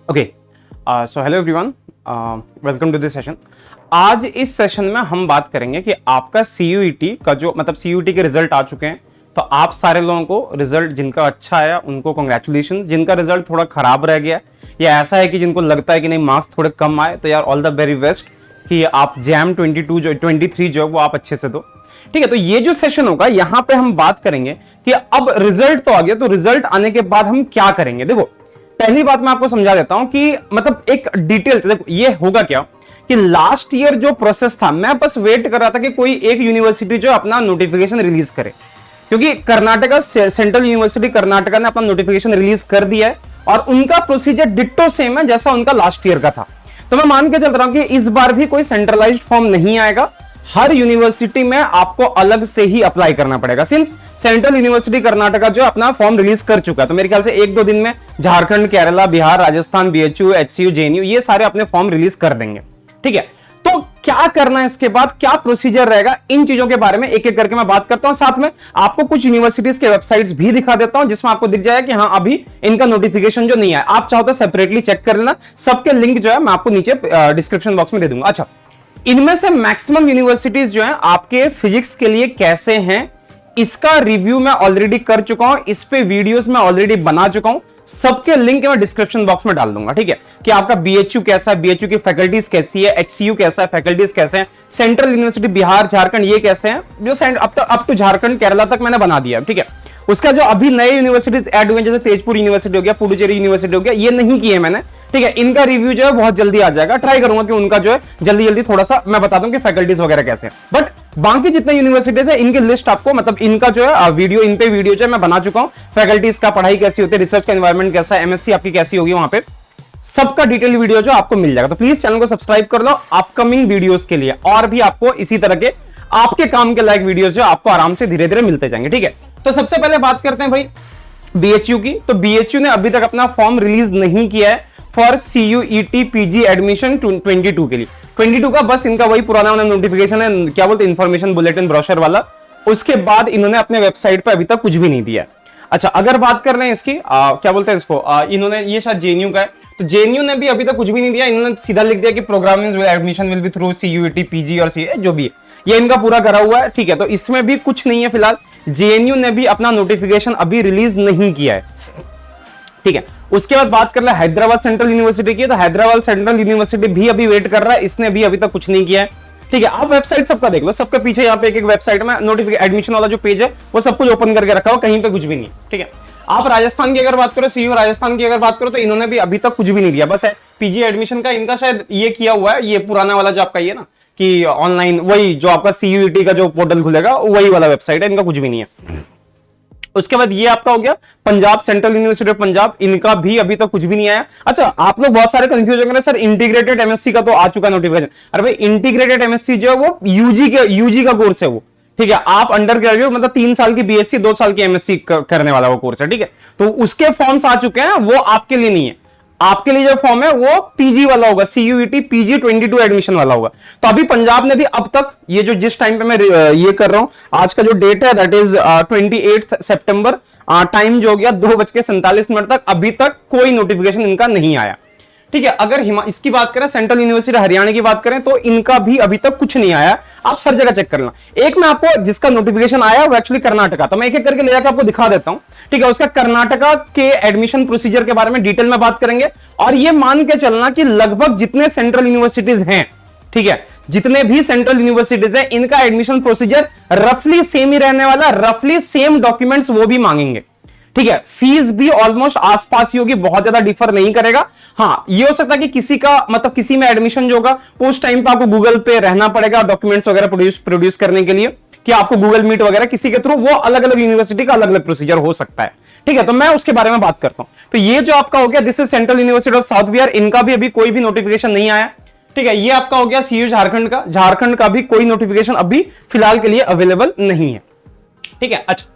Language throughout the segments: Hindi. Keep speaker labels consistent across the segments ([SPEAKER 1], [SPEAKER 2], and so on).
[SPEAKER 1] Okay so hello everyone, welcome to this session. आज इस सेशन में हम बात करेंगे कि आपका CUET का जो CUET के रिजल्ट आ चुके हैं। तो आप सारे लोगों को रिजल्ट जिनका अच्छा आया उनको कॉन्ग्रेचुलेशन, जिनका रिजल्ट थोड़ा खराब रह गया या ऐसा है कि जिनको लगता है कि नहीं मार्क्स थोड़े कम आए, तो यार ऑल द वेरी बेस्ट कि आप जैम 23 जो है वो आप अच्छे से दो। ठीक है, तो ये जो सेशन होगा यहाँ पे हम बात करेंगे कि अब रिजल्ट तो आ गया, तो रिजल्ट आने के बाद हम क्या करेंगे। देखो पहली बात मैं आपको समझा देता हूं कि एक डिटेल, देखो ये होगा क्या कि लास्ट ईयर जो प्रोसेस था, मैं बस वेट कर रहा था कि कोई एक यूनिवर्सिटी जो अपना नोटिफिकेशन रिलीज करे, क्योंकि कर्नाटका सेंट्रल यूनिवर्सिटी कर्नाटका ने अपना नोटिफिकेशन रिलीज कर दिया है और उनका प्रोसीजर डिट्टो सेम है जैसा उनका लास्ट ईयर का था। तो मैं मान के चल रहा हूं कि इस बार भी कोई सेंट्रलाइज्ड फॉर्म नहीं आएगा, हर यूनिवर्सिटी में आपको अलग से ही अप्लाई करना पड़ेगा। सिंस सेंट्रल यूनिवर्सिटी कर्नाटका जो अपना फॉर्म रिलीज कर चुका है, तो मेरे ख्याल से एक दो दिन में Jharkhand, Kerala, Bihar, Rajasthan, BHU, HCU, JNU ये सारे अपने फॉर्म रिलीज कर देंगे। ठीक है, तो क्या करना है इसके बाद, क्या प्रोसीजर रहेगा, इन चीजों के बारे में एक एक करके मैं बात करता हूं। साथ में आपको कुछ यूनिवर्सिटीज के वेबसाइट्स भी दिखा देता हूं जिसमें आपको दिख जाएगा कि हाँ अभी इनका नोटिफिकेशन जो नहीं है, आप चाहो तो सेपरेटली चेक कर लेना। सबके लिंक जो है मैं आपको नीचे डिस्क्रिप्शन बॉक्स में दे दूंगा। अच्छा, इनमें से मैक्सिमम यूनिवर्सिटीज जो हैं आपके फिजिक्स के लिए कैसे हैं, इसका रिव्यू मैं ऑलरेडी कर चुका हूं, इस पे वीडियोस मैं ऑलरेडी बना चुका हूं, सबके लिंक मैं डिस्क्रिप्शन बॉक्स में डाल दूंगा। ठीक है, कि आपका BHU कैसा है, BHU की फैकल्टीज कैसी है, HCU कैसा है, फैकल्टीज कैसे हैं, सेंट्रल यूनिवर्सिटी बिहार, झारखंड ये कैसे हैं, जो अब तो झारखंड, केरला तक मैंने बना दिया। ठीक है, उसका जो अभी नए यूनिवर्सिटीज ऐड हुए जैसे तेजपुर यूनिवर्सिटी हो गया, पुडुचेरी यूनिवर्सिटी हो गया, ये नहीं किए मैंने। ठीक है, इनका रिव्यू जो है बहुत जल्दी आ जाएगा, ट्राई करूंगा कि उनका जो है जल्दी थोड़ा सा मैं बता दूं कि फैकल्टीज वगैरह कैसे हैं। बट बाकी जितने यूनिवर्सिटीज है इनकी लिस्ट आपको इनका जो है वीडियो, इन पे वीडियो जो है मैं बना चुका हूं। फैकल्टीज का पढ़ाई कैसी होती है, रिसर्च का एनवायरमेंट कैसा है, MSc आपकी कैसी होगी, वहां पे सबका डिटेल वीडियो जो आपको मिल जाएगा। तो प्लीज चैनल को सब्सक्राइब कर लो अपकमिंग वीडियोस के लिए, और भी आपको इसी तरह के आपके काम के लायक वीडियोस जो आपको आराम से धीरे धीरे मिलते जाएंगे। ठीक है, तो सबसे पहले बात करते हैं भाई BHU की। तो BHU ने अभी तक अपना फॉर्म रिलीज नहीं किया है फॉर CUET PG एडमिशन 22 के लिए। 22 का बस इनका वही पुराना नोटिफिकेशन है, क्या बोलते हैं, इंफॉर्मेशन बुलेटिन ब्रोशर वाला। उसके बाद इन्होंने अपने वेबसाइट पर अभी तक कुछ भी नहीं दिया। अच्छा, अगर बात कर रहे हैं इसकी क्या बोलते हैं इसको, इन्होंने ये शायद JNU का है, तो JNU ने भी अभी तक कुछ भी नहीं दिया। इन्होंने सीधा लिख दिया कि programming admission will be through CUET PG और CA जो भी है, ये इनका पूरा करा हुआ है। ठीक है, तो इसमें भी कुछ नहीं है फिलहाल। JNU ने भी अपना नोटिफिकेशन अभी रिलीज नहीं किया है। ठीक है, उसके बाद बात कर रहे हैं हैदराबाद सेंट्रल यूनिवर्सिटी की। तो हैदराबाद सेंट्रल यूनिवर्सिटी भी अभी वेट कर रहा है, इसने भी अभी तक कुछ नहीं किया है। ठीक है, आप वेबसाइट सबका देख लो, सबके पीछे यहाँ पे एक वेबसाइट में नोटिफिकेशन एडमिशन वाला जो पेज है वो सब कुछ ओपन करके रखा हुआ, कहीं पे कुछ भी नहीं। ठीक है, आप राजस्थान की अगर बात करो, CU राजस्थान की अगर बात करो, तो इन्होंने भी अभी तक कुछ भी नहीं दिया। बस है PG एडमिशन का इनका शायद ये किया हुआ है, ये पुराना वाला जो आपका ये ना कि ऑनलाइन वही जो आपका CUET का जो पोर्टल खुलेगा वही वाला वेबसाइट है, इनका कुछ भी नहीं है। उसके बाद ये आपका हो गया Punjab central university of Punjab, इनका भी अभी तक कुछ भी नहीं आया। अच्छा, आप लोग बहुत सारे कंफ्यूज होंगे, सर इंटीग्रेटेड MSc का तो आ चुका नोटिफिकेशन। अरे भाई, इंटीग्रेटेड MSc जो है वो UG का कोर्स है वो। ठीक है, आप अंडर ग्रेजुएट 3 साल की BSc 2 साल की MSc करने वाला वो कोर्स है। ठीक है, तो उसके फॉर्म्स आ चुके हैं, वो आपके लिए नहीं है। आपके लिए जो फॉर्म है वो PG वाला होगा, CUET PG 22 एडमिशन वाला होगा। तो अभी पंजाब ने भी अब तक ये जो जिस टाइम पे मैं ये कर रहा हूं, आज का जो डेट है दैट इज 28 सितंबर, टाइम जो हो गया 2:47 तक, अभी तक कोई नोटिफिकेशन इनका नहीं आया। ठीक है, अगर इसकी बात करें, सेंट्रल यूनिवर्सिटी हरियाणा की बात करें, तो इनका भी अभी तक कुछ नहीं आया। आप हर जगह चेक कर लेना। एक मैं आपको जिसका नोटिफिकेशन आया वो एक्चुअली कर्नाटका, तो मैं एक एक करके ले जाकर आपको दिखा देता हूं। ठीक है, उसका कर्नाटका के एडमिशन प्रोसीजर के बारे में डिटेल में बात करेंगे, और ये मान के चलना कि लगभग जितने सेंट्रल यूनिवर्सिटीज हैं, ठीक है, जितने भी सेंट्रल यूनिवर्सिटीज हैं, इनका एडमिशन प्रोसीजर रफली सेम ही रहने वाला, रफली सेम डॉक्यूमेंट्स वो भी मांगेंगे। ठीक है, फीस भी ऑलमोस्ट आसपास ही होगी, बहुत ज्यादा डिफर नहीं करेगा। हाँ, ये हो सकता है कि किसी का किसी में एडमिशन जो होगा उस टाइम पे आपको गूगल पे रहना पड़ेगा डॉक्यूमेंट्स वगैरह प्रोड्यूस करने के लिए, कि आपको गूगल मीट वगैरह किसी के थ्रू, वो अलग अलग यूनिवर्सिटी का अलग अलग प्रोसीजर हो सकता है। ठीक है, तो मैं उसके बारे में बात करता हूं। तो ये जो आपका हो गया, this is central university of south Bihar, इनका भी अभी कोई भी नोटिफिकेशन नहीं आया। ठीक है, ये आपका हो गया CU झारखंड का भी कोई नोटिफिकेशन अभी फिलहाल के लिए अवेलेबल नहीं है। ठीक है, अच्छा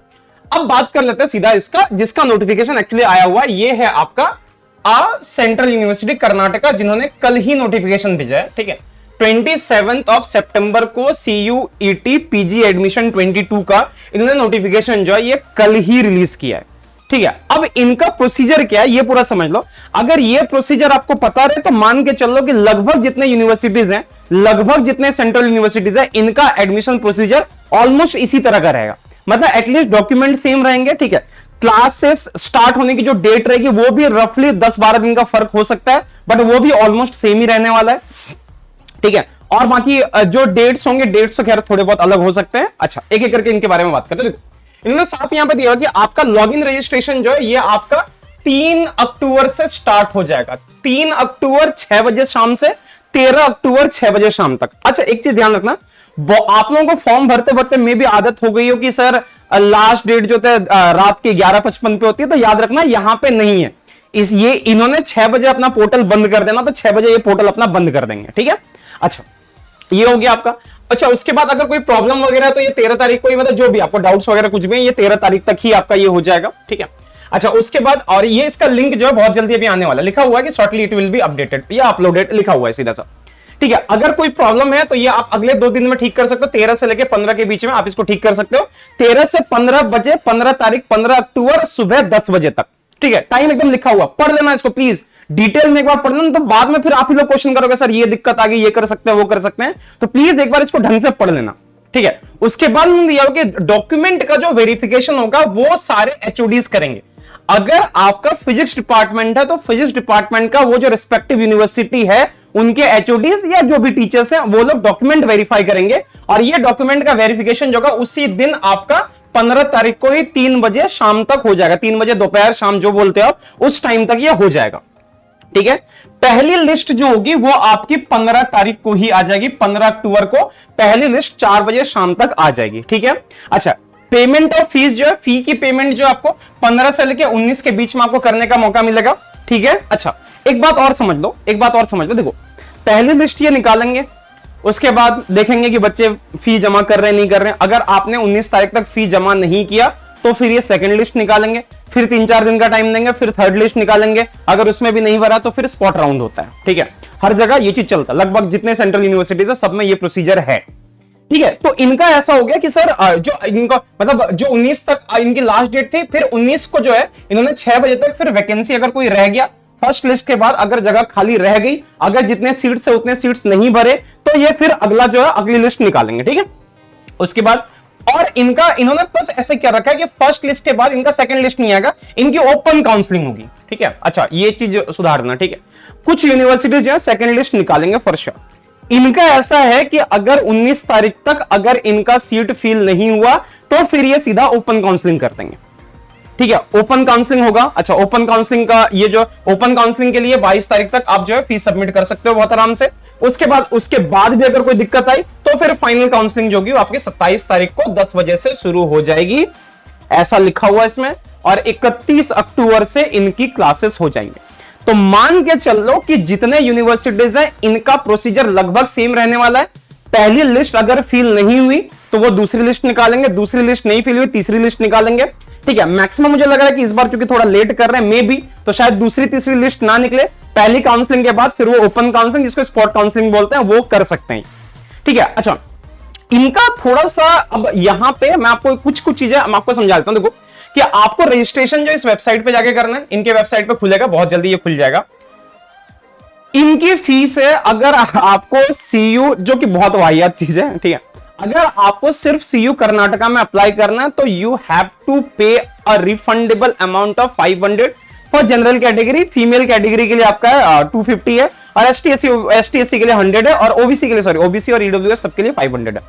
[SPEAKER 1] अब बात कर लेते हैं सीधा इसका, जिसका नोटिफिकेशन एक्चुअली आया हुआ ये है आपका सेंट्रल यूनिवर्सिटी कर्नाटका, जिन्होंने कल ही नोटिफिकेशन भेजा है। ठीक है, 27 सितंबर को CUET PG एडमिशन 22 का इन्होंने नोटिफिकेशन जो है ये कल ही रिलीज किया है। ठीक है। अब इनका प्रोसीजर क्या है ये पूरा समझ लो। अगर ये प्रोसीजर आपको पता रहे तो मान के चलो कि लगभग जितने यूनिवर्सिटीज हैं, लगभग जितने सेंट्रल यूनिवर्सिटीज हैं, इनका एडमिशन प्रोसीजर ऑलमोस्ट इसी तरह का रहेगा। मतलब एटलीस्ट डॉक्यूमेंट सेम रहेंगे, ठीक है। क्लासेस स्टार्ट होने की जो डेट रहेगी वो भी रफली 10-12 दिन का फर्क हो सकता है, बट वो भी ऑलमोस्ट सेम ही रहने वाला है, ठीक है। और बाकी जो डेट्स होंगे, डेट्स तो खैर थोड़े बहुत अलग हो सकते हैं। अच्छा, एक एक करके इनके बारे में बात करते हैं। इन्होंने साफ यहां पे दिया कि आपका लॉगिन रजिस्ट्रेशन जो है ये आपका 3 अक्टूबर से स्टार्ट हो जाएगा। 3 अक्टूबर 6 बजे शाम से 13 अक्टूबर 6 बजे शाम तक। अच्छा, एक चीज ध्यान रखना, आप लोगों को फॉर्म भरते भरते में भी आदत हो गई हो कि सर लास्ट डेट जो है रात के 11:55 पे होती है, तो याद रखना यहां पे नहीं है। ये इन्होंने 6 बजे अपना पोर्टल बंद कर देना, तो 6 बजे ये पोर्टल अपना बंद कर देंगे, ठीक है। अच्छा, ये हो गया आपका। अच्छा, उसके बाद अगर कोई प्रॉब्लम वगैरह तो ये 13 तारीख को ही, मतलब जो भी आपको डाउट्स वगैरह कुछ भी है, ये 13 तारीख तक ही आपका ये हो जाएगा, ठीक है। अच्छा, उसके बाद और ये इसका लिंक जो है बहुत जल्दी अभी आने वाला है, लिखा हुआ है कि shortly it will be updated या अपलोडेड, लिखा हुआ है सीधा सा, ठीक है। अगर कोई प्रॉब्लम है तो ये आप अगले 2 दिन में ठीक कर सकते हो। 13 से लेकर 15 के बीच में आप इसको ठीक कर सकते हो। 13 से 15 बजे, 15 तारीख 15 अक्टूबर सुबह 10 बजे तक, ठीक है। टाइम एकदम लिखा हुआ, पढ़ लेना इसको प्लीज, डिटेल में एक बार पढ़ लेना, तो बाद में फिर आप ही लोग क्वेश्चन करोगे सर ये दिक्कत आ गई, ये कर सकते हैं, वो कर सकते हैं, तो प्लीज एक बार इसको ढंग से पढ़ लेना, ठीक है। उसके बाद दिया कि डॉक्यूमेंट का जो वेरिफिकेशन होगा वो सारे एचओडीज करेंगे। अगर आपका फिजिक्स डिपार्टमेंट है तो फिजिक्स डिपार्टमेंट का वो जो रिस्पेक्टिव यूनिवर्सिटी है उनके एचओडीज या जो भी टीचर्स हैं वो लोग डॉक्यूमेंट वेरीफाई करेंगे, और ये डॉक्यूमेंट का वेरिफिकेशन जो होगा उसी दिन आपका 15 तारीख को ही 3 बजे शाम तक हो जाएगा। 3 बजे दोपहर शाम जो बोलते हो उस टाइम तक ये हो जाएगा, ठीक है। पहली लिस्ट जो होगी वो आपकी 15 तारीख को ही आ जाएगी। 15 अक्टूबर को पहली लिस्ट 4 बजे शाम तक आ जाएगी, ठीक है। अच्छा, पेमेंट ऑफ फीस जो है, फी की पेमेंट जो आपको 15 से लेकर 19 के बीच में आपको करने का मौका मिलेगा, ठीक है। अच्छा, एक बात और समझ लो, देखो पहली लिस्ट ये निकालेंगे, उसके बाद देखेंगे कि बच्चे फी जमा कर रहे हैं नहीं कर रहे हैं। अगर आपने 19 तारीख तक फी जमा नहीं किया तो फिर ये सेकंड लिस्ट निकालेंगे, फिर 3-4 दिन का टाइम देंगे, फिर थर्ड लिस्ट निकालेंगे। अगर उसमें भी नहीं भरा तो फिर स्पॉट राउंड होता है, ठीक है। हर जगह ये चीज चलता है, लगभग जितने सेंट्रल यूनिवर्सिटीज है सब में ये प्रोसीजर है, ठीक है। तो इनका ऐसा हो गया कि सर जो इनका मतलब जो 19 तक इनकी लास्ट डेट थी, फिर 19 को जो है इन्होंने 6 बजे तक फिर वैकेंसी अगर कोई रह गया फर्स्ट लिस्ट के बाद, अगर जगह खाली रह गई, अगर जितने सीट्स है उतने सीट्स नहीं भरे तो ये फिर अगला जो है अगली लिस्ट निकालेंगे, ठीक है। उसके बाद और इन्होंने प्लस ऐसे क्या रखा है कि फर्स्ट लिस्ट के बाद इनका सेकंड लिस्ट नहीं आएगा, इनकी ओपन काउंसलिंग होगी, ठीक है। अच्छा, ये चीज सुधारना, ठीक है। कुछ यूनिवर्सिटीज जो है सेकंड लिस्ट निकालेंगे फॉर श्योर। इनका ऐसा है कि अगर 19 तारीख तक अगर इनका सीट फिल नहीं हुआ तो फिर ये सीधा ओपन काउंसलिंग कर देंगे, ठीक है। ओपन काउंसलिंग होगा। अच्छा, ओपन काउंसलिंग का ये जो ओपन काउंसलिंग के लिए 22 तारीख तक आप जो है फीस सबमिट कर सकते हो बहुत आराम से। उसके बाद भी अगर कोई दिक्कत आई तो फिर फाइनल काउंसलिंग जो होगी वो आपकी 27 तारीख को 10 बजे से शुरू हो जाएगी, ऐसा लिखा हुआ इसमें, और 31 अक्टूबर से इनकी क्लासेस हो जाएंगे। तो मान के चल लो कि जितने यूनिवर्सिटीज हैं इनका प्रोसीजर लगभग सेम रहने वाला है। पहली लिस्ट अगर फिल नहीं हुई तो वो दूसरी लिस्ट निकालेंगे, दूसरी लिस्ट नहीं फिल हुई तीसरी लिस्ट निकालेंगे, ठीक है। मैक्सिमम मुझे लग रहा है कि इस बार चूंकि थोड़ा लेट कर रहे हैं मे बी, तो शायद दूसरी तीसरी लिस्ट ना निकले, पहली काउंसलिंग के बाद फिर वो ओपन काउंसलिंग जिसको स्पॉट काउंसलिंग बोलते हैं वो कर सकते हैं, ठीक है। अच्छा, इनका थोड़ा सा अब यहां पे मैं आपको कुछ चीजें मैं आपको समझा देता हूं। देखो कि आपको रजिस्ट्रेशन जो इस वेबसाइट पे जाके करना है, इनके वेबसाइट पे खुलेगा, बहुत जल्दी ये खुल जाएगा। इनकी फीस है, अगर आपको सीयू, जो कि बहुत वाहियात चीज है, ठीक है, अगर आपको सिर्फ सीयू कर्नाटका में अप्लाई करना है तो you have to pay a refundable amount of 500 for general category. Female category के लिए आपका 250 है, और एसटी एससी के लिए 100 है, और ओबीसी के लिए, सॉरी ओबीसी और ईडब्ल्यूएस सबके लिए 500 है।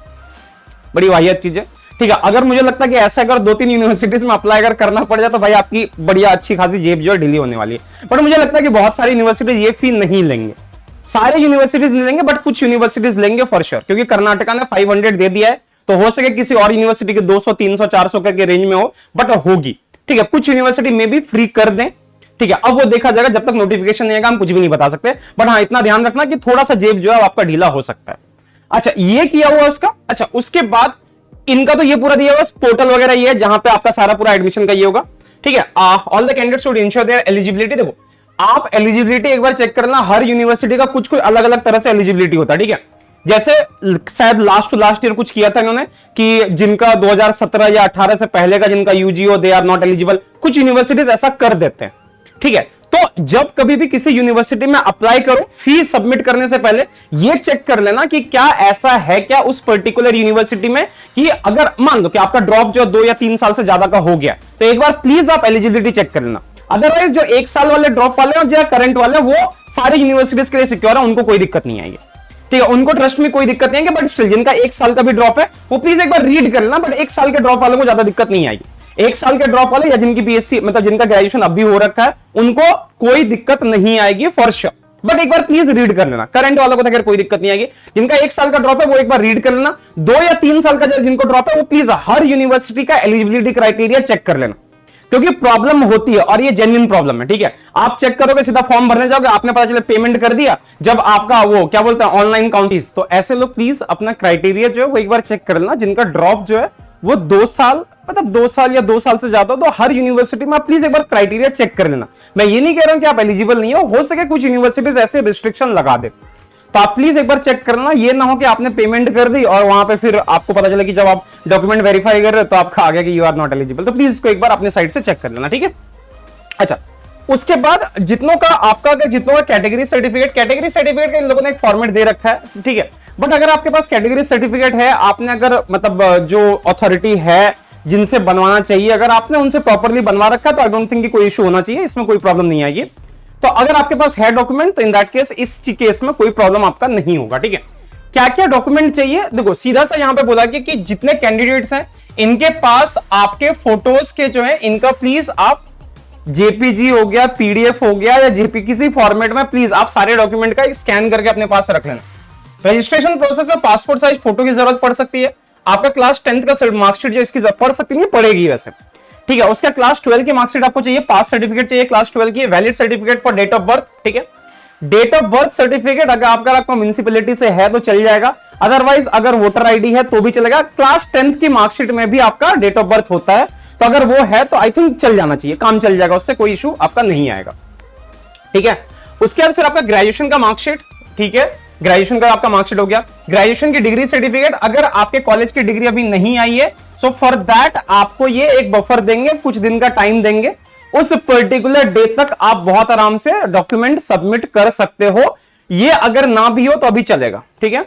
[SPEAKER 1] बड़ी वाहियात चीज है, ठीक है। अगर मुझे लगता है कि ऐसा अगर 2-3 यूनिवर्सिटीज में अप्लाई अगर करना पड़ जाए तो भाई आपकी बढ़िया अच्छी खासी जेब जो है ढीली होने वाली है। बट मुझे लगता है कि बहुत सारी यूनिवर्सिटीज ये फी नहीं लेंगे, सारे यूनिवर्सिटीज नहीं लेंगे, बट कुछ यूनिवर्सिटीज लेंगे फॉर श्योर, क्योंकि कर्नाटका ने 500 दे दिया है, तो हो सके किसी और यूनिवर्सिटी के 200, 300, 400 के रेंज में हो, बट होगी, ठीक है। कुछ यूनिवर्सिटी में भी फ्री कर दें, ठीक है। अब वो देखा जाएगा, जब तक नोटिफिकेशन नहीं आएगा हम कुछ भी नहीं बता सकते, बट हाँ इतना ध्यान रखना कि थोड़ा सा जेब जो है आपका ढीला हो सकता है। अच्छा, ये किया हुआ इसका। अच्छा, उसके बाद इनका तो ये पूरा दिया हुआ पोर्टल वगैरह ये है जहां पे आपका सारा पूरा एडमिशन का ये होगा, ठीक है। All the candidates should ensure there eligibility. देखो आप एलिजिबिलिटी एक बार चेक करना, हर यूनिवर्सिटी का कुछ अलग अलग तरह से एलिजिबिलिटी होता है, ठीक है। जैसे शायद लास्ट टू लास्ट ईयर कुछ किया था इन्होंने कि जिनका 2017 या 18 से पहले का जिनका यूजी हो, दे आर नॉट एलिजिबल। कुछ यूनिवर्सिटीज ऐसा कर देते हैं, ठीक है। तो जब कभी भी किसी यूनिवर्सिटी में अप्लाई करो, फीस सबमिट करने से पहले ये चेक कर लेना कि क्या ऐसा है क्या उस पर्टिकुलर यूनिवर्सिटी में कि अगर मान लो कि आपका ड्रॉप जो 2 या 3 साल से ज्यादा का हो गया, तो एक बार प्लीज आप एलिजिबिलिटी चेक कर लेना। अदरवाइज जो 1 साल वाले ड्रॉप वाले और जो करंट वाले वो सारी यूनिवर्सिटीज के लिए सिक्योर है, उनको कोई दिक्कत नहीं आएगी, ठीक है। उनको ट्रस्ट में कोई दिक्कत नहीं है, बट स्टिल जिनका 1 साल का भी ड्रॉप है वो प्लीज एक बार रीड कर लेना। बट 1 साल के ड्रॉप वालों को ज्यादा दिक्कत नहीं आएगी। 1 साल के ड्रॉप वाले या जिनकी बीएससी मतलब जिनका ग्रेजुएशन अभी हो रखा है उनको कोई दिक्कत नहीं आएगी फॉर श्योर। बट एक बार प्लीज रीड कर लेना। करंट वालों को तो खैर कोई दिक्कत नहीं आएगी। जिनका 1 साल का ड्रॉप है वो एक बार रीड कर लेना। 2 या 3 साल का जिनको ड्रॉप है वो प्लीज हर यूनिवर्सिटी का एलिजिबिलिटी क्राइटेरिया चेक कर लेना, क्योंकि प्रॉब्लम होती है और ये जेन्युइन प्रॉब्लम है, ठीक है। आप चेक करोगे, सीधा फॉर्म भरने जाओगे, आपने पता चला पेमेंट कर दिया, जब आपका वो क्या बोलते हैं ऑनलाइन काउंसिल, तो ऐसे लोग प्लीज अपना क्राइटेरिया जो है वो एक बार चेक कर लेना। जिनका ड्रॉप जो है वो 2 साल मतलब 2 साल या 2 साल से ज्यादा हो, तो हर यूनिवर्सिटी में आप प्लीज एक बार क्राइटेरिया चेक कर लेना। मैं ये नहीं कह रहा हूं कि आप एलिजिबल नहीं हो सके कुछ यूनिवर्सिटीज ऐसे रिस्ट्रिक्शन लगा दे, तो आप प्लीज एक बार चेक करना। ये ना हो कि आपने पेमेंट कर दी और वहां पे फिर आपको पता चला कि जब आप डॉक्यूमेंट वेरीफाई कर रहे हो तो आपका आ गया कि यू आर नॉट एलिजिबल। तो प्लीज इसको एक बार अपने साइड से चेक कर लेना, ठीक है। अच्छा, उसके बाद जितनों का आपका कैटेगरी सर्टिफिकेट का इन लोगों ने एक फॉर्मेट दे रखा है, ठीक है। बट अगर आपके पास कैटेगरी सर्टिफिकेट है, आपने अगर मतलब जो अथॉरिटी है जिनसे बनवाना चाहिए, अगर आपने उनसे प्रॉपरली बनवा रखा है तो आई डोंट थिंक कि कोई इशू होना चाहिए, इसमें कोई प्रॉब्लम नहीं आएगी। तो अगर आपके पास है डॉक्यूमेंट तो इन दैट केस इस केस में कोई प्रॉब्लम आपका नहीं होगा, ठीक है। क्या क्या डॉक्यूमेंट चाहिए, देखो सीधा सा यहां पे बोला गया कि जितने कैंडिडेट्स हैं इनके पास आपके फोटोज के जो है इनका प्लीज आप जेपीजी हो गया, पीडीएफ हो गया या जेपी किसी फॉर्मेट में प्लीज आप सारे डॉक्यूमेंट का स्कैन करके अपने पास रख लेना। रजिस्ट्रेशन प्रोसेस में पासपोर्ट साइज फोटो की जरूरत पड़ सकती है। आपका क्लास 10th का मार्कशीट जो इसकी पड़ सकती है, पड़ेगी वैसे, ठीक है। उसका क्लास 12 की मार्कशीट आपको चाहिए, पास सर्टिफिकेट चाहिए क्लास 12 की, valid certificate for date of birth, ठीक है। डेट ऑफ बर्थ सर्टिफिकेट अगर आपका म्युनिसिपैलिटी से है तो चल जाएगा, अदरवाइज अगर वोटर आईडी है तो भी चलेगा। क्लास 10th की मार्कशीट में भी आपका डेट ऑफ बर्थ होता है, तो अगर वो है तो आई थिंक चल जाना चाहिए, काम चल जाएगा, उससे कोई इशू आपका नहीं आएगा, ठीक है। उसके बाद फिर आपका ग्रेजुएशन का मार्कशीट, ठीक है। ग्रेजुएशन का आपका मार्कशीट हो गया। ग्रेजुएशन की डिग्री सर्टिफिकेट, अगर आपके कॉलेज की डिग्री अभी नहीं आई है सो फॉर दैट आपको ये एक बफर देंगे, कुछ दिन का टाइम देंगे, उस पर्टिकुलर डे तक आप बहुत आराम से डॉक्यूमेंट सबमिट कर सकते हो। ये अगर ना भी हो तो अभी चलेगा, ठीक है।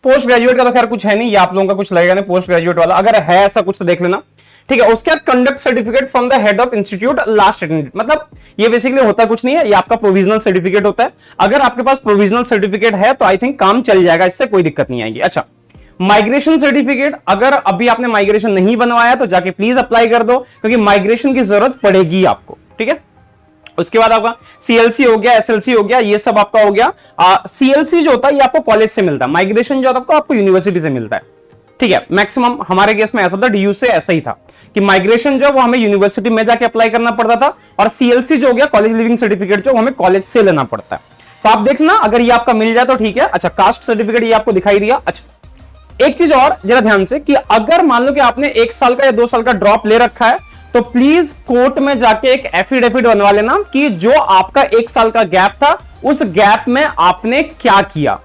[SPEAKER 1] पोस्ट ग्रेजुएट का तो खैर कुछ है नहीं, ये आप लोगों का कुछ लगेगा नहीं पोस्ट ग्रेजुएट वाला, अगर है ऐसा कुछ तो देख लेना, ठीक है। उसके बाद conduct certificate from the head of institute last attended, मतलब ये बेसिकली होता कुछ नहीं है, ये आपका प्रोविजनल सर्टिफिकेट होता है। अगर आपके पास प्रोविजनल सर्टिफिकेट है तो आई थिंक काम चल जाएगा, इससे कोई दिक्कत नहीं आएगी। अच्छा, माइग्रेशन सर्टिफिकेट, अगर अभी आपने माइग्रेशन नहीं बनवाया तो जाके प्लीज अप्लाई कर दो, क्योंकि माइग्रेशन की जरूरत पड़ेगी आपको, ठीक है। उसके बाद आपका सीएलसी हो गया, एसएलसी हो गया, ये सब आपका हो गया। सीएलसी जो होता है ये आपको कॉलेज से मिलता है, माइग्रेशन जो होता है आपको यूनिवर्सिटी से मिलता है, ठीक है। मैक्सिमम हमारे केस में ऐसा था, डीयू से ऐसा ही था कि माइग्रेशन जो वो हमें यूनिवर्सिटी में जाके अप्लाई करना पड़ता था, और सीएलसी जो हो गया कॉलेज लिविंग सर्टिफिकेट जो हमें कॉलेज से लेना पड़ता है। तो आप देखना अगर ये आपका मिल जाए तो ठीक है। अच्छा, कास्ट सर्टिफिकेट ये आपको दिखाई दिया। अच्छा, एक चीज और जरा ध्यान से कि अगर मान लो कि आपने 1 साल का या 2 साल का ड्रॉप ले रखा है तो प्लीज कोर्ट में जाके एक एफिडेविट बनवा लेना कि जो आपका 1 साल का गैप था उस गैप में आपने क्या किया,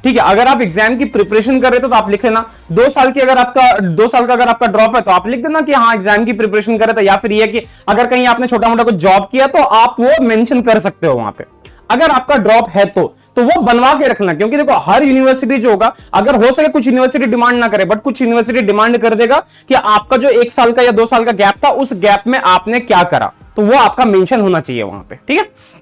[SPEAKER 1] ठीक है। अगर आप एग्जाम की प्रिपरेशन कर रहे थे तो आप लिख लेना। 2 साल का अगर आपका ड्रॉप है तो आप लिख देना कि हाँ एग्जाम की प्रिपरेशन कर रहे थे, या फिर ये कि अगर कहीं आपने छोटा मोटा कुछ जॉब किया तो आप वो मेंशन कर सकते हो वहां पे। अगर आपका ड्रॉप है तो वो बनवा के रखना, क्योंकि देखो हर यूनिवर्सिटी जो होगा, अगर हो सके कुछ यूनिवर्सिटी डिमांड ना करे, बट कुछ यूनिवर्सिटी डिमांड कर देगा कि आपका जो 1 साल का या 2 साल का गैप था उस गैप में आपने क्या करा, तो वो आपका मेंशन होना चाहिए वहां पे, ठीक है।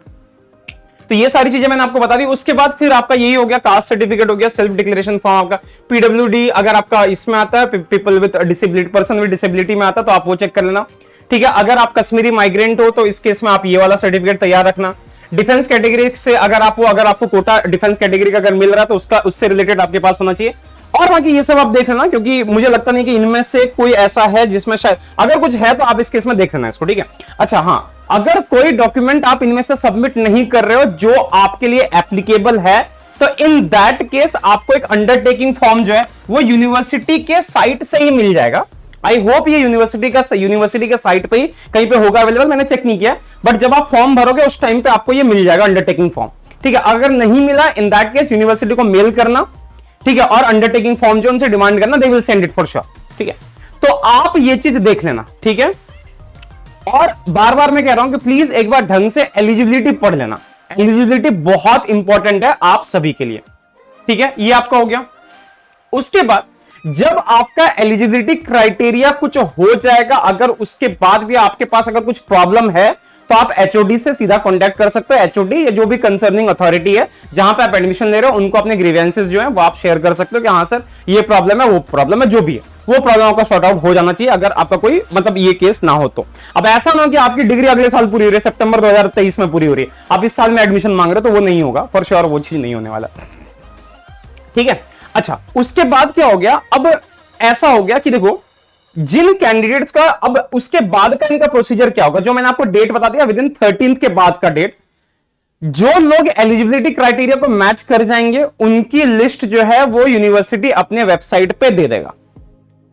[SPEAKER 1] तो ये सारी चीजें मैंने आपको बता दी। उसके बाद फिर आपका यही हो गया, कास्ट सर्टिफिकेट हो गया, सेल्फ डिक्लेरेशन फॉर्म आपका, पीडब्ल्यूडी अगर आपका इसमें आता है, people with disability, person with disability में आता है तो आप वो चेक कर लेना, ठीक है। अगर आप कश्मीरी माइग्रेंट हो तो इस केस में आप ये वाला सर्टिफिकेट तैयार रखना। डिफेंस कैटेगरी से अगर आपको कोटा डिफेंस कैटेगरी का अगर मिल रहा है तो उससे रिलेटेड आपके पास होना चाहिए। और बाकी ये सब आप देख लेना, क्योंकि मुझे लगता नहीं कि इनमें से कोई ऐसा है जिसमें शायद अगर कुछ है तो आप इस केस में देख लेना इसको, ठीक है। अच्छा हाँ, अगर कोई डॉक्यूमेंट आप इनमें से सबमिट नहीं कर रहे हो जो आपके लिए एप्लीकेबल है तो इन दैट केस आपको एक अंडरटेकिंग फॉर्म जो है वो यूनिवर्सिटी के साइट से ही मिल जाएगा। आई होप ये यूनिवर्सिटी के साइट पे ही कहीं पे होगा अवेलेबल, मैंने चेक नहीं किया, बट जब आप फॉर्म भरोगे उस टाइम पे आपको ये मिल जाएगा अंडरटेकिंग फॉर्म, ठीक है। अगर नहीं मिला इन दैट केस यूनिवर्सिटी को मेल करना, ठीक है, और अंडरटेकिंग फॉर्म जो उनसे डिमांड करना, they will send it for sure. ठीक है, तो आप ये चीज देख लेना। ठीक है, और बार बार मैं कह रहा हूं कि प्लीज एक बार ढंग से एलिजिबिलिटी पढ़ लेना। एलिजिबिलिटी बहुत इंपॉर्टेंट है आप सभी के लिए। ठीक है, ये आपका हो गया। उसके बाद जब आपका एलिजिबिलिटी क्राइटेरिया कुछ हो जाएगा, अगर उसके बाद भी आपके पास अगर कुछ प्रॉब्लम है तो आप एचओडी से सीधा कांटेक्ट कर सकते हो। एचओडी या जो भी कंसर्निंग अथॉरिटी है जहां पे आप एडमिशन ले रहे हो, उनको अपने ग्रीवेंसेस जो है वो आप शेयर कर सकते हो कि हाँ सर ये प्रॉब्लम है, वो प्रॉब्लम है, जो भी है वो प्रॉब्लम आपका सॉर्ट आउट हो जाना चाहिए, अगर आपका कोई मतलब ये केस ना हो तो। अब ऐसा ना हो कि आपकी डिग्री अगले साल पूरी हो रही है, सितंबर 2023 में पूरी हो रही है, आप इस साल में एडमिशन मांग रहे हो, तो वो नहीं होगा फॉर श्योर, वो चीज नहीं होने वाला। ठीक है, अच्छा उसके बाद क्या हो गया, अब ऐसा हो गया कि देखो जिन कैंडिडेट्स का अब उसके बाद का इनका प्रोसीजर क्या होगा, जो मैंने आपको डेट बता दिया विद इन 13 के बाद का डेट, जो लोग एलिजिबिलिटी क्राइटेरिया को मैच कर जाएंगे उनकी लिस्ट जो है वो यूनिवर्सिटी अपने वेबसाइट पे दे देगा।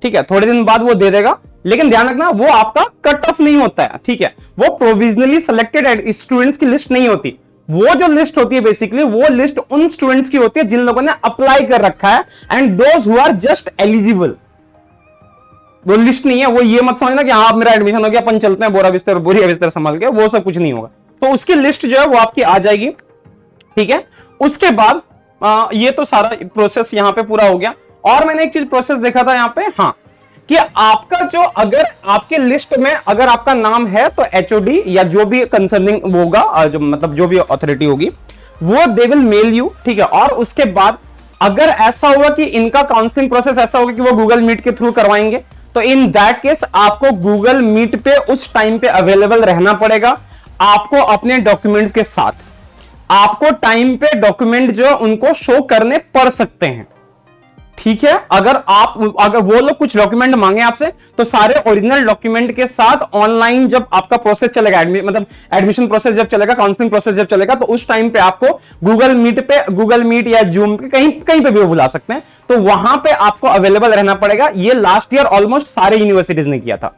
[SPEAKER 1] ठीक है, थोड़े दिन बाद वो दे देगा, लेकिन ध्यान रखना वो आपका कट ऑफ नहीं होता है। ठीक है, वो प्रोविजनली सिलेक्टेड स्टूडेंट्स की लिस्ट नहीं होती, वो जो लिस्ट होती है बेसिकली वो लिस्ट उन स्टूडेंट्स की होती है जिन लोगों ने अप्लाई कर रखा है, and those who are just eligible. वो लिस्ट नहीं है, वो ये मत समझना कि हाँ मेरा एडमिशन हो गया अपन चलते हैं बोरा बिस्तर बोरिया बिस्तर संभाल के, वो सब कुछ नहीं होगा। तो उसकी लिस्ट जो है वो आपकी आ जाएगी। ठीक है, उसके बाद ये तो सारा प्रोसेस यहां पे पूरा हो गया। और मैंने एक चीज प्रोसेस देखा था यहां पे, हाँ, कि आपका जो अगर आपके लिस्ट में अगर आपका नाम है तो एचओडी या जो भी कंसर्निंग होगा, जो मतलब जो भी अथॉरिटी होगी, वो दे विल मेल यू। ठीक है, और उसके बाद अगर ऐसा होगा कि इनका काउंसलिंग प्रोसेस ऐसा होगा कि वो गूगल मीट के थ्रू करवाएंगे, तो इन दैट केस आपको गूगल मीट पे उस टाइम पे अवेलेबल रहना पड़ेगा, आपको अपने डॉक्यूमेंट्स के साथ। आपको टाइम पे डॉक्यूमेंट जो उनको शो करने पड़ सकते हैं। ठीक है, अगर वो लोग कुछ डॉक्यूमेंट मांगे आपसे, तो सारे ओरिजिनल डॉक्यूमेंट के साथ ऑनलाइन जब आपका प्रोसेस चलेगा, मतलब एडमिशन प्रोसेस जब चलेगा, काउंसलिंग प्रोसेस जब चलेगा, तो उस टाइम पे आपको गूगल मीट या जूम पे कहीं पे भी वो बुला सकते हैं, तो वहां पे आपको अवेलेबल रहना पड़ेगा। ये लास्ट ईयर ऑलमोस्ट सारे यूनिवर्सिटीज ने किया था।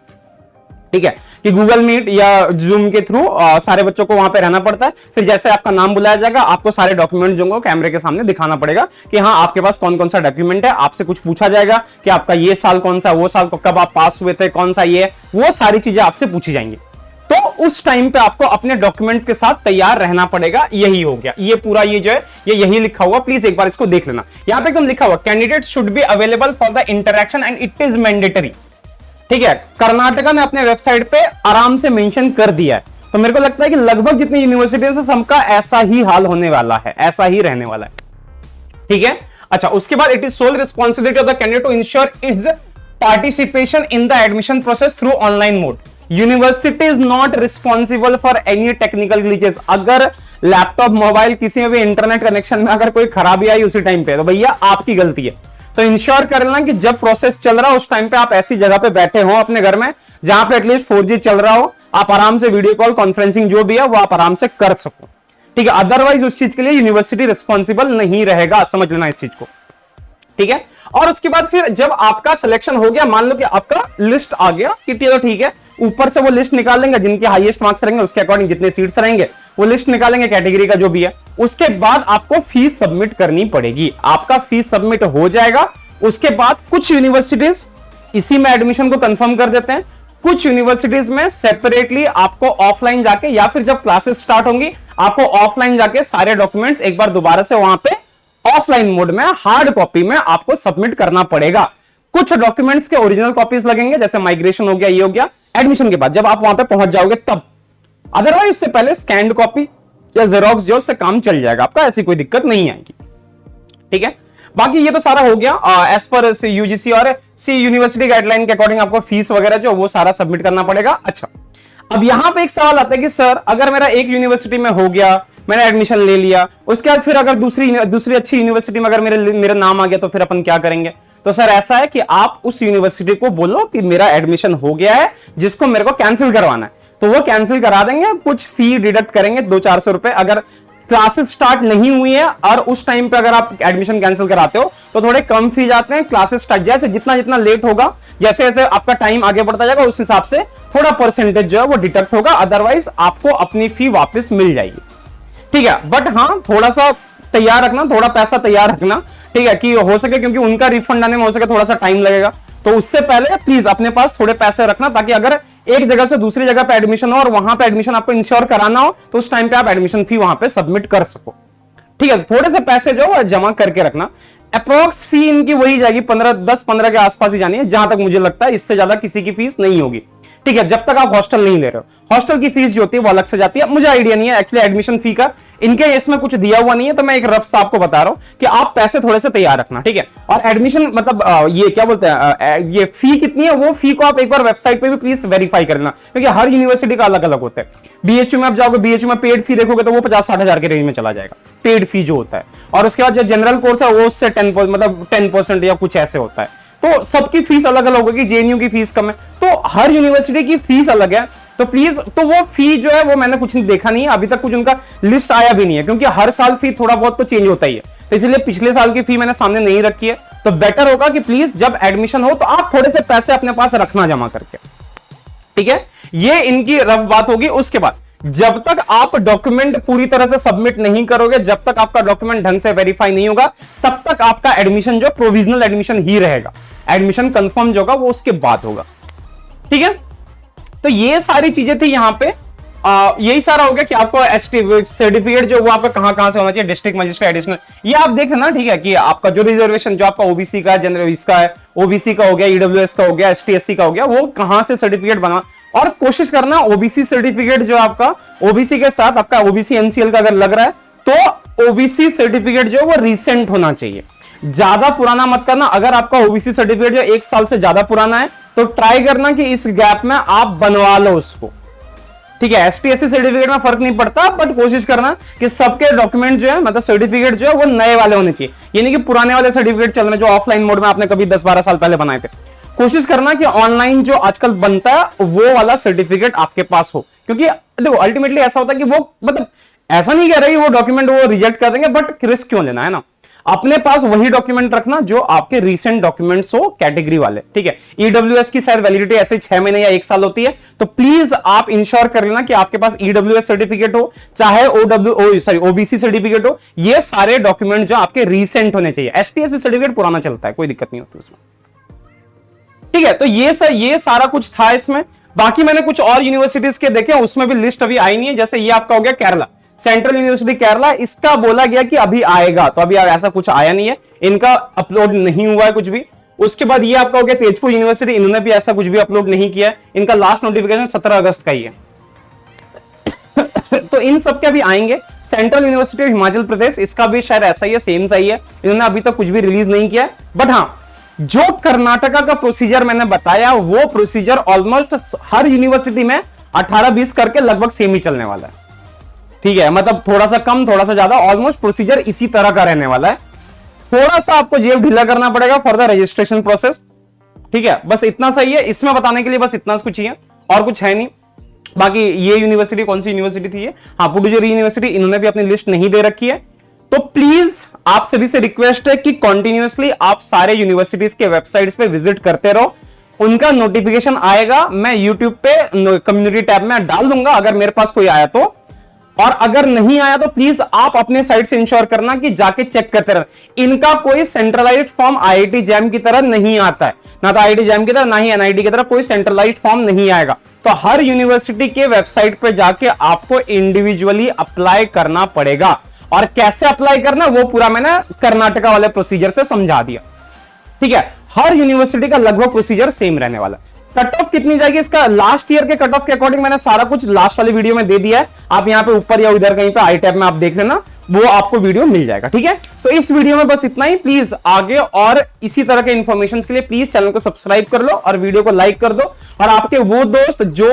[SPEAKER 1] ठीक है, कि गूगल मीट या जूम के थ्रू सारे बच्चों को वहां पे रहना पड़ता है। फिर जैसे आपका नाम बुलाया जाएगा, आपको सारे डॉक्यूमेंट जो कैमरे के सामने दिखाना पड़ेगा कि हाँ आपके पास कौन कौन सा डॉक्यूमेंट है। आपसे कुछ पूछा जाएगा कि आपका ये साल कौन सा, वो साल कब आप पास हुए थे, कौन सा ये, वो सारी चीजें आपसे पूछी जाएंगी। तो उस टाइम पे आपको अपने डॉक्यूमेंट्स के साथ तैयार रहना पड़ेगा। यही हो गया, ये पूरा ये जो है ये यही लिखा हुआ, प्लीज एक बार इसको देख लेना। यहां पे एकदम लिखा हुआ candidate should be available for the interaction and it is mandatory. ठीक है, कर्नाटका ने अपने वेबसाइट पे आराम से मेंशन कर दिया है, तो मेरे को लगता है कि लगभग जितनी यूनिवर्सिटीज है सबका ऐसा ही हाल होने वाला है, ऐसा ही रहने वाला है। ठीक है, अच्छा उसके बाद it is sole responsibility of the candidate to ensure its participation in the admission process through online mode. University is not responsible for any technical glitches. अगर लैपटॉप मोबाइल किसी में भी इंटरनेट कनेक्शन में अगर कोई खराबी आई उसी टाइम पे, तो भैया आपकी गलती है। तो इंश्योर कर लेना कि जब प्रोसेस चल रहा हो उस टाइम पे आप ऐसी जगह पे बैठे हो अपने घर में जहां पे एटलीस्ट 4G चल रहा हो, आप आराम से वीडियो कॉल कॉन्फ्रेंसिंग जो भी है वो आप आराम से कर सको। ठीक है, अदरवाइज उस चीज के लिए यूनिवर्सिटी रिस्पॉन्सिबल नहीं रहेगा, समझ लेना इस चीज को। ठीक है, और उसके बाद फिर जब आपका सिलेक्शन हो गया, मान लो कि आपका लिस्ट आ गया कि तो ठीक है, ऊपर से वो लिस्ट निकाल लेंगे जिनके हाईएस्ट मार्क्स रहेंगे उसके अकॉर्डिंग जितने सीट्स रहेंगे वो लिस्ट निकालेंगे कैटेगरी का जो भी है। उसके बाद आपको फीस सबमिट करनी पड़ेगी। आपका फीस सबमिट हो जाएगा, उसके बाद कुछ यूनिवर्सिटीज इसी में एडमिशन को कंफर्म कर देते हैं, कुछ यूनिवर्सिटीज में सेपरेटली आपको ऑफलाइन जाके या फिर जब क्लासेस स्टार्ट होंगी आपको ऑफलाइन जाके सारे डॉक्यूमेंट्स एक बार दोबारा से वहां पे ऑफलाइन मोड में हार्ड कॉपी में आपको सबमिट करना पड़ेगा। कुछ डॉक्यूमेंट्स के ओरिजिनल कॉपीज लगेंगे, जैसे माइग्रेशन हो गया, ये हो गया एडमिशन के बाद जब आप वहां पे पहुंच जाओगे तब। अदरवाइज उससे पहले स्कैन्ड कॉपी या जेरोक्स जो उससे काम चल जाएगा आपका, ऐसी कोई दिक्कत नहीं आएगी। ठीक है, बाकी ये तो सारा हो गया एज पर यूजीसी और सी यूनिवर्सिटी गाइडलाइन के अकॉर्डिंग आपको फीस वगैरह जो वो सारा सबमिट करना पड़ेगा। अच्छा, अब यहां पे एक सवाल आता है कि सर अगर मेरा एक यूनिवर्सिटी में हो गया, मैंने एडमिशन ले लिया, उसके बाद फिर अगर दूसरी अच्छी यूनिवर्सिटी में अगर मेरा नाम आ गया तो फिर अपन क्या करेंगे? तो सर ऐसा है कि आप उस यूनिवर्सिटी को बोलो कि मेरा एडमिशन हो गया है जिसको मेरे को कैंसिल करवाना है, तो वो कैंसिल करा देंगे, कुछ फी डिडक्ट करेंगे 200-400 रुपए। अगर क्लासेस स्टार्ट नहीं हुई है और उस टाइम पे अगर आप एडमिशन कैंसिल कराते हो तो थोड़े कम फी जाते हैं। क्लासेस स्टार्ट जैसे जितना लेट होगा, जैसे जैसे आपका टाइम आगे बढ़ता जाएगा उस हिसाब से थोड़ा परसेंटेज जो है वो डिडक्ट होगा, अदरवाइज आपको अपनी फी वापस मिल जाएगी। ठीक है, बट हाँ थोड़ा सा तैयार रखना, थोड़ा पैसा तैयार रखना, ठीक है, कि हो सके, क्योंकि उनका रिफंड आने में हो सके थोड़ा सा टाइम लगेगा, तो उससे पहले प्लीज अपने पास थोड़े पैसे रखना, ताकि अगर एक जगह से दूसरी जगह पे एडमिशन हो और वहां पे एडमिशन आपको इंश्योर कराना हो तो उस टाइम पे आप एडमिशन फी वहां पे सबमिट कर सको, ठीक है। थोड़े से पैसे जो जमा करके रखना। अप्रॉक्स फी इनकी वही जाएगी 10-15 के आसपास ही जानी है, जहां तक मुझे लगता है, इससे ज्यादा किसी की फीस नहीं होगी, ठीक है, जब तक आप हॉस्टल नहीं ले रहे हो। हॉस्टल की फीस जो होती है वो अलग से जाती है, मुझे आइडिया नहीं है एक्चुअली एडमिशन फी का, इनके इसमें कुछ दिया हुआ नहीं है, तो मैं एक रफ सा आपको बता रहा हूं कि आप पैसे थोड़े से तैयार रखना, ठीक है। और एडमिशन मतलब ये क्या बोलते हैं, ये फी कितनी है, वो फी को आप एक बार वेबसाइट पे भी प्लीज वेरीफाई करना, क्योंकि हर यूनिवर्सिटी का अलग अलग होता है। बीएचयू में आप जाओगे, बीएचयू में पेड फी देखोगे तो वो 50-60 हजार के रेंज में चला जाएगा, पेड फी जो होता है। और उसके बाद जो जनरल कोर्स है वो उससे 10% या कुछ ऐसे होता है, तो सबकी फीस अलग अलग होगी। जेएनयू की फीस कम है, तो हर यूनिवर्सिटी की फीस अलग है, तो प्लीज, तो वो फी जो है वो मैंने कुछ नहीं देखा नहीं है अभी तक, कुछ उनका लिस्ट आया भी नहीं है, क्योंकि हर साल फी थोड़ा बहुत तो चेंज होता ही है, तो इसलिए पिछले साल की फी मैंने सामने नहीं रखी है। तो बेटर होगा कि प्लीज जब एडमिशन हो तो आप थोड़े से पैसे अपने पास रखना जमा करके, ठीक है। ये इनकी रफ बात होगी। उसके बाद जब तक आप डॉक्यूमेंट पूरी तरह से सबमिट नहीं करोगे, जब तक आपका डॉक्यूमेंट ढंग से वेरीफाई नहीं होगा, तब तक आपका एडमिशन जो प्रोविजनल एडमिशन ही रहेगा, एडमिशन कंफर्म जो होगा वो उसके बाद होगा, ठीक है। तो ये सारी चीजें थी यहां पे, यही सारा हो गया कि आपको एसटी सर्टिफिकेट जो वो आपका कहां से होना चाहिए, डिस्ट्रिक्ट मजिस्ट्रेट एडिशनल, ये आप देख लेना, ठीक है, कि आपका जो रिजर्वेशन जो आपका ओबीसी का, जनरल इसका है, ओबीसी का हो गया, ईडब्ल्यूएस का हो गया, एसटी एससी का हो गया, वो कहां से सर्टिफिकेट बना, और कोशिश करना ओबीसी सर्टिफिकेट जो आपका ओबीसी के साथ आपका ओबीसी एनसीएल का अगर लग रहा है तो ओबीसी सर्टिफिकेट जो वो रिसेंट होना चाहिए, ज्यादा पुराना मत करना। अगर आपका ओबीसी सर्टिफिकेट जो 1 साल से ज्यादा पुराना है तो ट्राई करना कि इस गैप में आप बनवा लो उसको, ठीक है। एसटी एससी सर्टिफिकेट में फर्क नहीं पड़ता, बट कोशिश करना कि सबके डॉक्यूमेंट जो है, मतलब सर्टिफिकेट जो है वो नए वाले होने चाहिए, यानी कि पुराने वाले सर्टिफिकेट चल रहे हैं जो ऑफलाइन मोड में आपने कभी 10-12 साल पहले बनाए थे। कोशिश करना कि ऑनलाइन जो आजकल बनता है वो वाला सर्टिफिकेट आपके पास हो, क्योंकि देखो अल्टीमेटली ऐसा होता है कि वो, मतलब ऐसा नहीं कह रही वो डॉक्यूमेंट वो रिजेक्ट कर देंगे, बट रिस्क क्यों लेना, है ना। अपने पास वही डॉक्यूमेंट रखना जो आपके रीसेंट डॉक्यूमेंट्स हो, कैटेगरी वाले, ठीक है। ईडब्ल्यूएस की शायद वैलिडिटी ऐसे 6 महीने या 1 साल होती है, तो प्लीज आप इंश्योर कर लेना कि आपके पास ईडब्ल्यूएस सर्टिफिकेट हो, चाहे ओबीसी सर्टिफिकेट हो, ये सारे डॉक्यूमेंट जो आपके रीसेंट होने चाहिए। एसटीएससी सर्टिफिकेट पुराना चलता है, कोई दिक्कत नहीं होती उसमें, ठीक है। तो ये सारा कुछ था इसमें। बाकी मैंने कुछ और यूनिवर्सिटीज के देखे, उसमें भी लिस्ट अभी आई नहीं है। जैसे ये आपका हो गया केरला, सेंट्रल यूनिवर्सिटी केरला, इसका बोला गया कि अभी आएगा, तो अभी ऐसा कुछ आया नहीं है, इनका अपलोड नहीं हुआ है कुछ भी। उसके बाद ये आपका हो गया तेजपुर यूनिवर्सिटी, इन्होंने भी ऐसा कुछ भी अपलोड नहीं किया है, इनका लास्ट नोटिफिकेशन 17 अगस्त का ही है। तो इन सब के अभी आएंगे। Central university of Himachal Pradesh, इसका भी शायद ऐसा ही है, सेम सही है, इन्होंने अभी तक कुछ भी रिलीज नहीं किया है। बट हाँ, जो कर्नाटका का प्रोसीजर मैंने बताया, वो प्रोसीजर ऑलमोस्ट हर यूनिवर्सिटी में 18-20 करके लगभग सेम ही चलने वाला है, ठीक है। मतलब थोड़ा सा कम, थोड़ा सा ज्यादा, ऑलमोस्ट प्रोसीजर इसी तरह का रहने वाला है। थोड़ा सा आपको जेब ढीला करना पड़ेगा फॉर द रजिस्ट्रेशन प्रोसेस, ठीक है। बस इतना सही है, इसमें बताने के लिए बस इतना कुछ ही है, और कुछ है नहीं। बाकी ये यूनिवर्सिटी, कौन सी यूनिवर्सिटी थी ये, हाँ, पुडुचेरी यूनिवर्सिटी, इन्होंने भी अपनी लिस्ट नहीं दे रखी है। तो प्लीज आप सभी से रिक्वेस्ट है कि कंटिन्यूअसली आप सारे यूनिवर्सिटीज के वेबसाइट्स पे विजिट करते रहो, उनका नोटिफिकेशन आएगा, मैं यूट्यूब पे कम्युनिटी टैब में डाल दूंगा अगर मेरे पास कोई आया तो, और अगर नहीं आया तो प्लीज आप अपने साइड से इंश्योर करना कि जाके चेक करते रहना। इनका कोई सेंट्रलाइज्ड फॉर्म आईआईटी जैम की तरह नहीं आता है, ना तो आईआईटी जैम की तरह, ना ही एनआईटी की तरह कोई सेंट्रलाइज्ड फॉर्म नहीं आएगा। तो हर यूनिवर्सिटी के वेबसाइट पे जाके आपको इंडिविजुअली अप्लाई करना पड़ेगा, और कैसे अप्लाई करना वो पूरा मैंने कर्नाटका वाले प्रोसीजर से समझा दिया, ठीक है। हर यूनिवर्सिटी का लगभग प्रोसीजर सेम रहने वाला। कट ऑफ कितनी जाएगी इसका, लास्ट ईयर के कट ऑफ के अकॉर्डिंग मैंने सारा कुछ लास्ट वाली वीडियो में दे दिया है, आप यहां पे ऊपर या उधर कहीं पे आई टैब में आप देख लेना, वो आपको वीडियो मिल जाएगा, ठीक है। तो इस वीडियो में बस इतना ही। प्लीज आगे और इसी तरह के इंफॉर्मेशन के लिए प्लीज चैनल को सब्सक्राइब कर लो और वीडियो को लाइक कर दो, और आपके वो दोस्त जो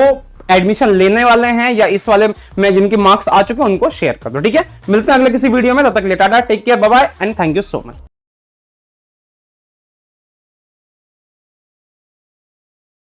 [SPEAKER 1] एडमिशन लेने वाले हैं या इस वाले में जिनके मार्क्स आ चुके हैं उनको शेयर कर दो, ठीक है। मिलते हैं अगले किसी वीडियो में, तब तक के लिए ta-ta, take care, bye bye and thank you so much.